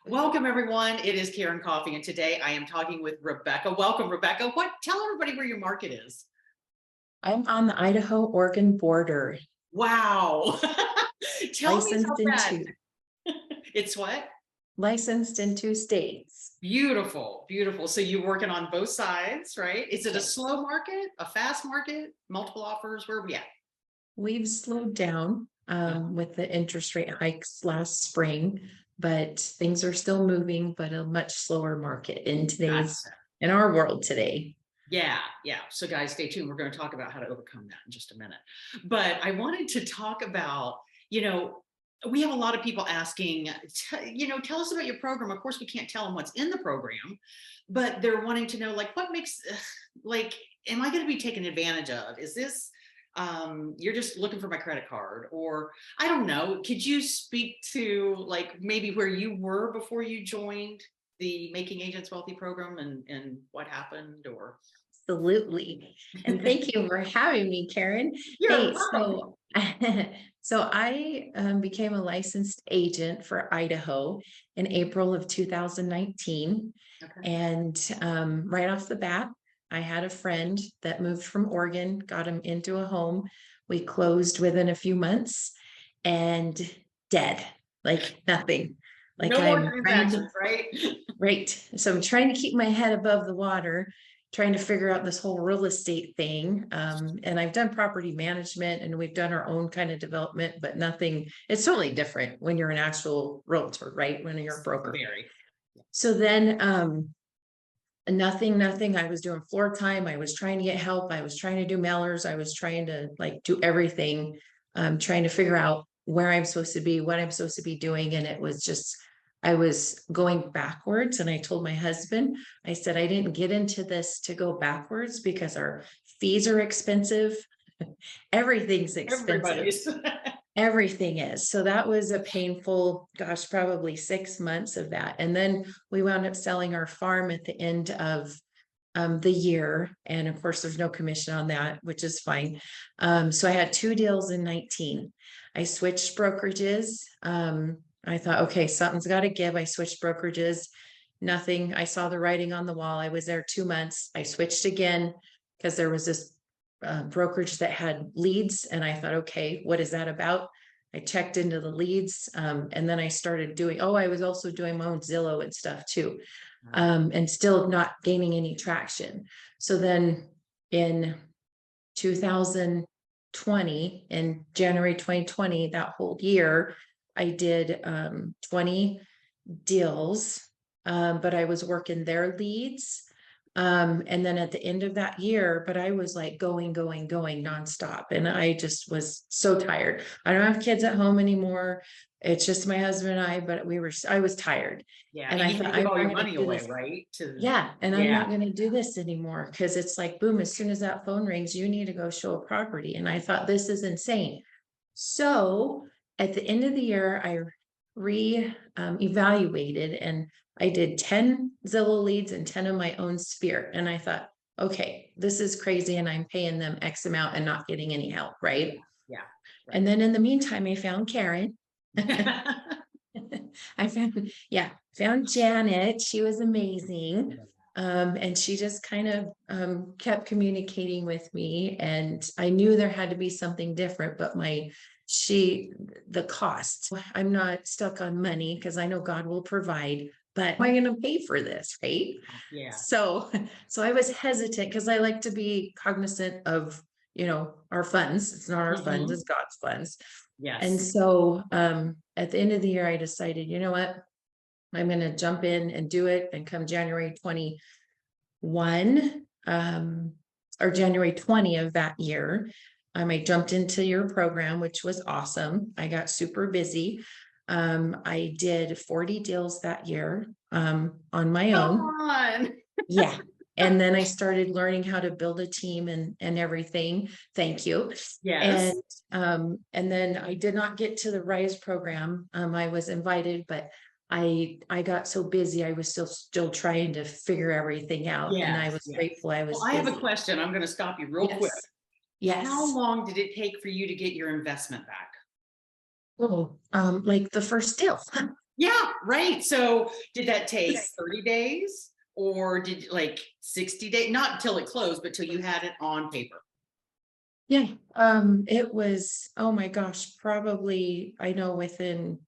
Welcome, everyone. It is Karen Coffey, and today I am talking with Rebecca. Welcome, Rebecca. Tell everybody where your market is. I'm on the Idaho-Oregon border, Wow. Tell me licensed about in that. two, It's what? licensed in two states. Beautiful, beautiful. So you're working on both sides, right? Is it a Yes. slow market, a fast market, multiple offers? Where are we at? We've slowed down with the interest rate hikes last spring, but things are still moving, but a much slower market Gotcha. in our world today. Yeah, yeah. So guys, stay tuned. We're going to talk about how to overcome that in just a minute. But I wanted to talk about, we have a lot of people asking, tell us about your program. Of course, we can't tell them what's in the program, but they're wanting to know, like, what makes, like, am I going to be taken advantage of? Is this, you're just looking for my credit card? Or I don't know. Could you speak to, like, maybe where you were before you joined the Making Agents Wealthy program and what happened? Or Absolutely. And thank you for having me, Karen. you're Hey, welcome. so I became a licensed agent for Idaho in April of 2019. Okay. And right off the bat, I had a friend that moved from Oregon, got him into a home. We closed within a few months and dead, like nothing. Like No more I'm trying to transactions, right? Right. So I'm trying to keep my head above the water, trying to figure out this whole real estate thing. And I've done property management and we've done our own kind of development, but nothing, it's totally different when you're an actual realtor, right? When you're a broker. Very. So then nothing. I was doing floor time. I was trying to get help. I was trying to do mailers. I was trying to like do everything, trying to figure out where I'm supposed to be, what I'm supposed to be doing. And it was just, I was going backwards. And I told my husband, I said, I didn't get into this to go backwards because our fees are expensive. Everything's expensive. Everybody's. Everything is. So that was a painful, gosh, probably 6 months of that. And then we wound up selling our farm at the end of the year. And of course, there's no commission on that, which is fine. So I had two deals in 19. I switched brokerages. I thought, okay, something's got to give. I switched brokerages. Nothing. I saw the writing on the wall. I was there 2 months. I switched again because there was this brokerage that had leads. And I thought, okay, what is that about? I checked into the leads. And then I started doing, I was also doing my own Zillow and stuff too. And still not gaining any traction. So then in 2020, in January 2020, that whole year, I did 20 deals, but I was working their leads. And then at the end of that year, but I was like going nonstop. And I just was so tired. I don't have kids at home anymore. It's just my husband and I, but I was tired. Yeah, And and I you had to thought, give I'm all not your going to money do away, this. right? Yeah. And I'm Yeah. not going to do this anymore because it's like, boom, as soon as that phone rings, you need to go show a property. And I thought, this is insane. So at the end of the year, I evaluated and I did 10 Zillow leads and 10 of my own Sphere. And I thought, okay, this is crazy. And I'm paying them X amount and not getting any help. Right. Yeah. Right. And then in the meantime, I found Karen. Found Janet. She was amazing. And she just kind of kept communicating with me. And I knew there had to be something different, but the cost, I'm not stuck on money because I know God will provide, but am I going to pay for this? Right. Yeah. So I was hesitant because I like to be cognizant of, our funds. It's not our funds, it's God's funds. And Yes. so at the end of the year, I decided, you know what, I'm going to jump in and do it. And come January 21, or January 20 of that year, I jumped into your program, which was awesome. I got super busy. I did 40 deals that year on my Come own. on. Yeah. And then I started learning how to build a team and everything. Thank you. Yes. And then I did not get to the Rise program. I was invited, but I got so busy. I was still trying to figure everything out. And I Yes. was Yes. grateful I Well, was I have a busy. question. I'm going to stop you real quick. How Yes. long did it take for you to get your investment back? Oh, like the first deal. Yeah, right. So did that take 30 days or did like 60 days? Not until it closed, but till you had it on paper. Yeah, it was, oh my gosh, probably, I know within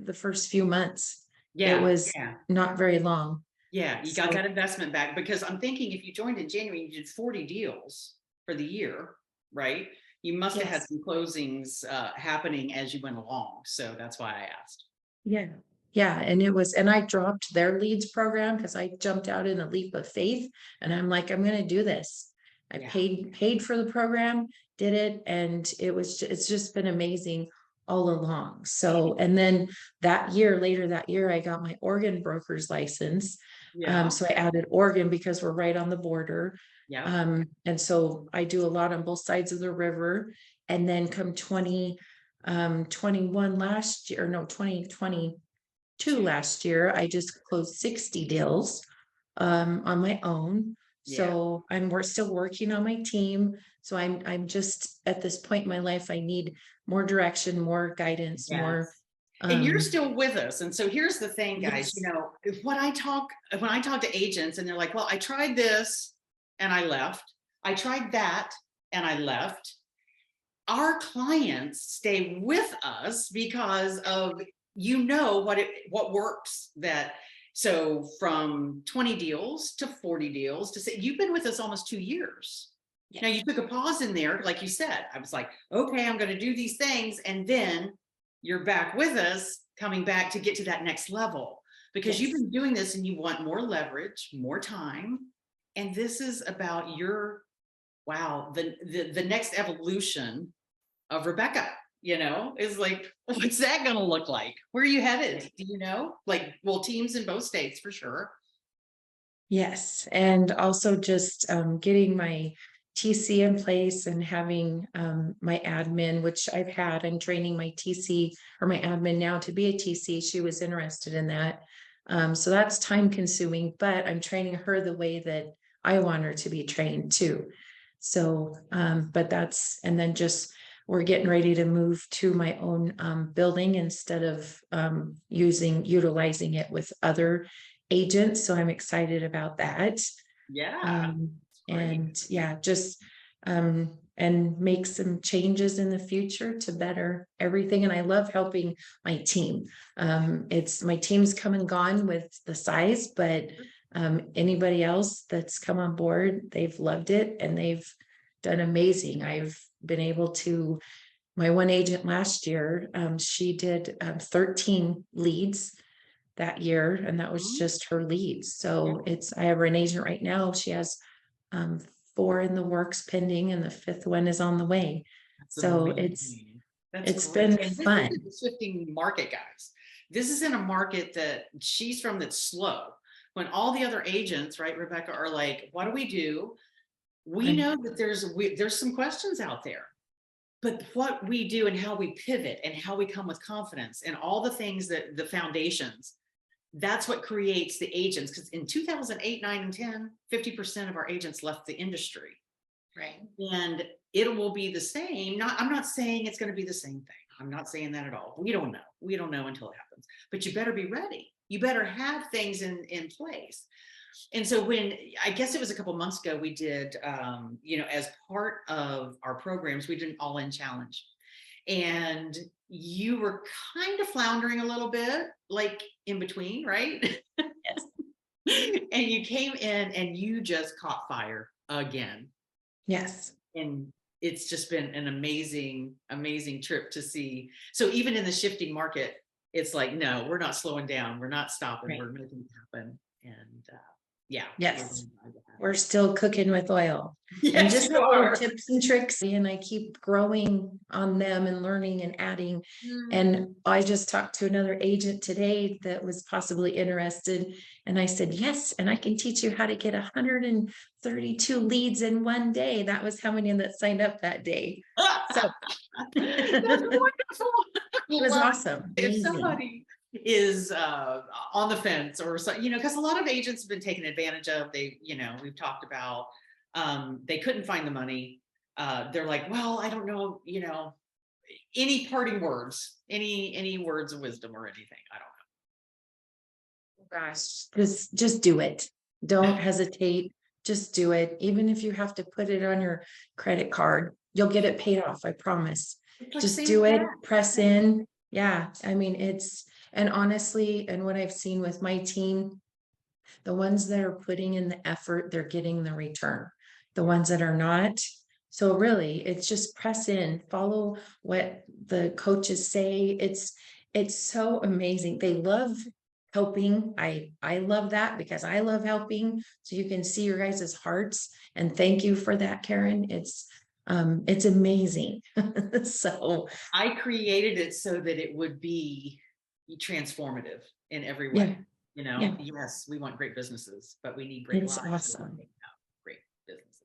the first few months, it Yeah, was yeah, not very long. yeah. You got So, that investment back because I'm thinking if you joined in January, you did 40 deals for the year, right? You must have had yes, some closings happening as you went along. So that's why I asked. yeah, yeah, and it was, and I dropped their leads program because I jumped out in a leap of faith, and I'm like, I'm gonna do this. I Yeah, paid for the program, did it, and it's just been amazing all along. So, and then later that year, I got my Oregon broker's license. yeah, So I added Oregon because we're right on the border. yeah. And so I do a lot on both sides of the river. And then come 21 last year, no, 2022 Two. last year, I just closed 60 deals on my own. Yeah. So we're still working on my team. So I'm just at this point in my life, I need more direction, more guidance, more, Yes. And you're um, still with us. And so here's the thing, guys, yes, if when I talk to agents and they're like, well, I tried this and I left. I tried that and I left. Our clients stay with us because of what works that so from 20 deals to 40 deals to say you've been with us almost 2 years. Now yes, you took a pause in there, like you said. I was like, okay, I'm going to do these things, and then you're back with us, coming back to get to that next level because you've yes, been doing this and you want more leverage, more time, and this is about your wow, the next evolution of Rebecca, is like, what's that going to look like? Where are you headed? Do you know? Like, well, teams in both states for sure. yes. And also just getting my TC in place and having my admin, which I've had, I'm training my TC or my admin now to be a TC. She was interested in that. So that's time consuming, but I'm training her the way that I want her to be trained too. So, but and then just we're getting ready to move to my own building instead of utilizing it with other agents. So I'm excited about that. Yeah, Um, it's great. and yeah, just and make some changes in the future to better everything. And I love helping my team. It's my team's come and gone with the size, but anybody else that's come on board, they've loved it and they've done amazing. I've been able to, my one agent last year, she did 13 leads that year, and that was Mhm. just her leads. Yeah, So I have an agent right now. She has um, 4 in the works pending, and the 5th one is on the way. that's So amazing. That's it's great. been And this fun. is a shifting market, guys. This is in a market that she's from that's slow. When all the other agents, right, Rebecca, are like, what do we do? We Right. know that there's some questions out there. But what we do and how we pivot and how we come with confidence and all the things that the foundations, that's what creates the agents. Because in 2008, 9, and 10, 50% of our agents left the industry. Right. And it will be the same. I'm not saying it's going to be the same thing. I'm not saying that at all. We don't know. We don't know until it happens. But you better be ready. You better have things in place. And so when I guess it was a couple months ago, we did, as part of our programs, we did an all-in challenge, and you were kind of floundering a little bit, like in between, right? Yes. And you came in and you just caught fire again, Yes. and it's just been an amazing, amazing trip to see. So even in the shifting market, it's like, no, we're not slowing down, we're not stopping, Right. we're making it happen, and yeah, we're Yes. really glad to have We're you. still cooking with oil and Yes, just you have little are. tips and tricks. And I keep growing on them and learning and adding. And I just talked to another agent today that was possibly interested. And I said, yes, and I can teach you how to get 132 leads in one day. That was how many that signed up that day. So That's it wonderful. I was love awesome. if Amazing. somebody is on the fence or so, because a lot of agents have been taken advantage of. We've talked about they couldn't find the money. They're like, well, I don't know, any parting words, any words of wisdom or anything? I don't Gosh, just do it. Don't hesitate. Just do it. Even if you have to put it on your credit card, you'll get it paid off, I promise. know. It's like Just Sam's do dad. it, press in. Yeah, I mean, and honestly, and what I've seen with my team, the ones that are putting in the effort, they're getting the return. The ones that are not. So really, it's just press in, follow what the coaches say. It's so amazing. They love helping. I love that because I love helping. So you can see your guys' hearts. And thank you for that, Karen. It's amazing. So I created it so that it would be transformative in every yeah, way. You know, yeah, yes, we want great businesses, but we need great it's lives. We want awesome. great businesses.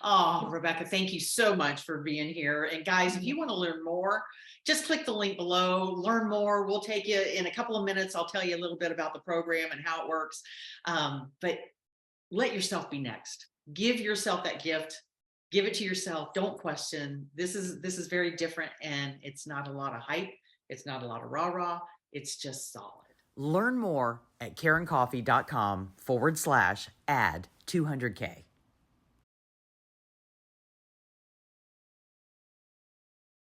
Oh, Rebecca, thank you so much for being here. And guys, if you want to learn more, just click the link below, learn more. We'll take you in a couple of minutes. I'll tell you a little bit about the program and how it works. But let yourself be next. Give yourself that gift. Give it to yourself. Don't question. This is very different, and it's not a lot of hype. It's not a lot of rah-rah. It's just solid. Learn more at KarenCoffey.com/add 200K.